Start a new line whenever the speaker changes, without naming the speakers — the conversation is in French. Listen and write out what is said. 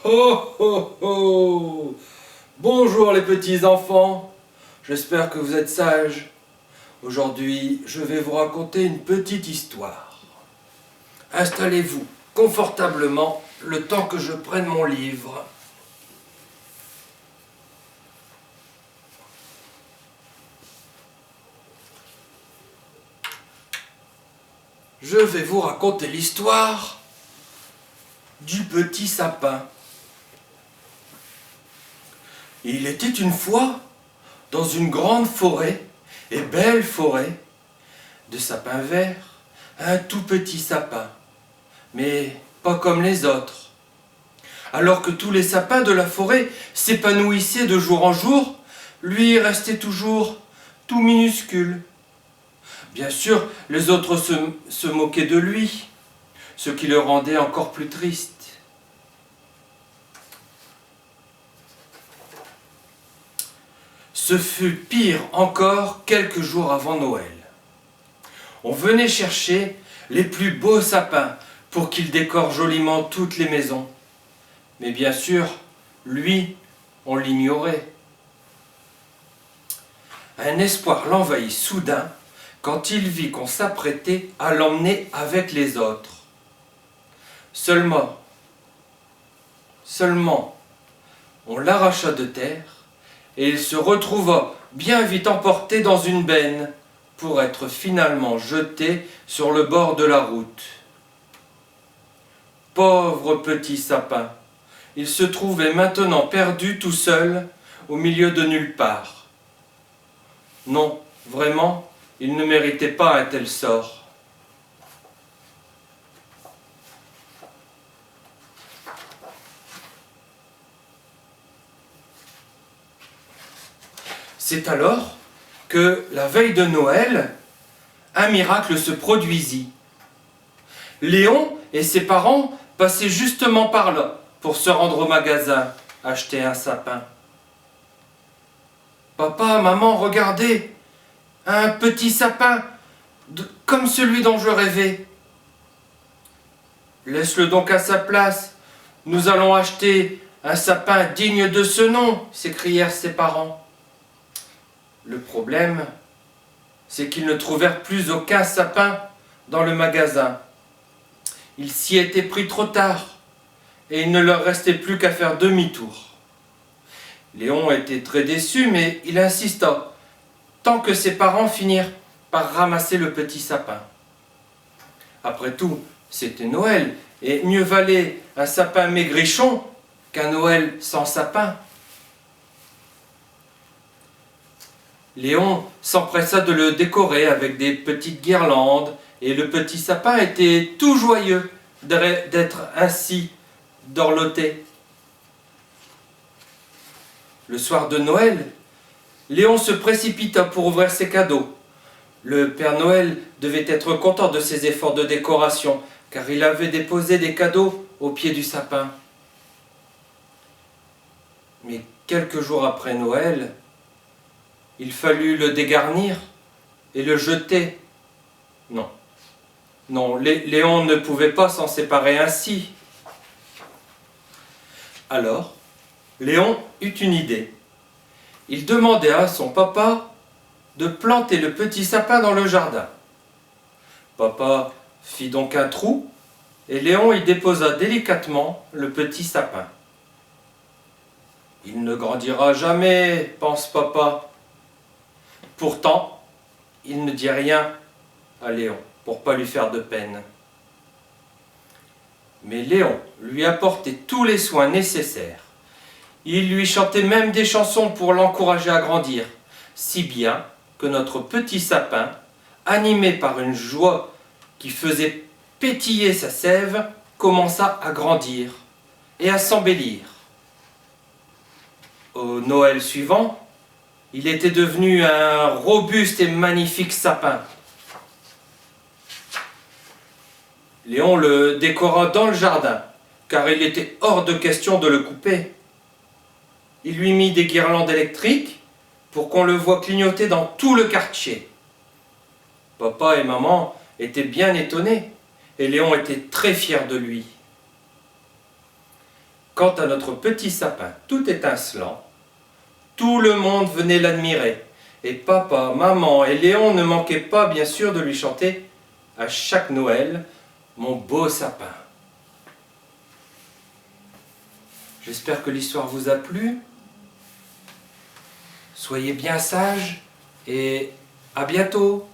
Ho ho ho! Bonjour les petits enfants, j'espère que vous êtes sages. Aujourd'hui, je vais vous raconter une petite histoire. Installez-vous confortablement le temps que je prenne mon livre. Je vais vous raconter l'histoire du petit sapin. Il était une fois, dans une grande forêt, et belle forêt, de sapins verts, un tout petit sapin, mais pas comme les autres. Alors que tous les sapins de la forêt s'épanouissaient de jour en jour, lui restait toujours tout minuscule. Bien sûr, les autres se moquaient de lui, ce qui le rendait encore plus triste. Ce fut pire encore quelques jours avant Noël. On venait chercher les plus beaux sapins pour qu'il décore joliment toutes les maisons. Mais bien sûr, lui, on l'ignorait. Un espoir l'envahit soudain quand il vit qu'on s'apprêtait à l'emmener avec les autres. Seulement, on l'arracha de terre et il se retrouva bien vite emporté dans une benne pour être finalement jeté sur le bord de la route. Pauvre petit sapin, il se trouvait maintenant perdu tout seul au milieu de nulle part. Non, vraiment, il ne méritait pas un tel sort. C'est alors que, la veille de Noël, un miracle se produisit. Léon et ses parents passaient justement par là pour se rendre au magasin acheter un sapin. « Papa, maman, regardez, un petit sapin comme celui dont je rêvais. »« Laisse-le donc à sa place, nous allons acheter un sapin digne de ce nom, » s'écrièrent ses parents. Le problème, c'est qu'ils ne trouvèrent plus aucun sapin dans le magasin. Ils s'y étaient pris trop tard et il ne leur restait plus qu'à faire demi-tour. Léon était très déçu, mais il insista, tant que ses parents finirent par ramasser le petit sapin. Après tout, c'était Noël, et mieux valait un sapin maigrichon qu'un Noël sans sapin. Léon s'empressa de le décorer avec des petites guirlandes, et le petit sapin était tout joyeux d'être ainsi dorloté. Le soir de Noël, Léon se précipita pour ouvrir ses cadeaux. Le Père Noël devait être content de ses efforts de décoration, car il avait déposé des cadeaux au pied du sapin. Mais quelques jours après Noël, il fallut le dégarnir et le jeter. Non, Léon ne pouvait pas s'en séparer ainsi. Alors, Léon eut une idée. Il demandait à son papa de planter le petit sapin dans le jardin. Papa fit donc un trou et Léon y déposa délicatement le petit sapin. « Il ne grandira jamais, pense papa. » Pourtant, il ne dit rien à Léon pour pas lui faire de peine. Mais Léon lui apportait tous les soins nécessaires. Il lui chantait même des chansons pour l'encourager à grandir, si bien que notre petit sapin, animé par une joie qui faisait pétiller sa sève, commença à grandir et à s'embellir. Au Noël suivant, il était devenu un robuste et magnifique sapin. Léon le décora dans le jardin, car il était hors de question de le couper. Il lui mit des guirlandes électriques pour qu'on le voie clignoter dans tout le quartier. Papa et maman étaient bien étonnés. et Léon était très fier de lui. Quant à notre petit sapin tout étincelant, tout le monde venait l'admirer, et papa, maman et Léon ne manquaient pas bien sûr de lui chanter à chaque Noël « Mon beau sapin ». J'espère que l'histoire vous a plu. Soyez bien sages et à bientôt.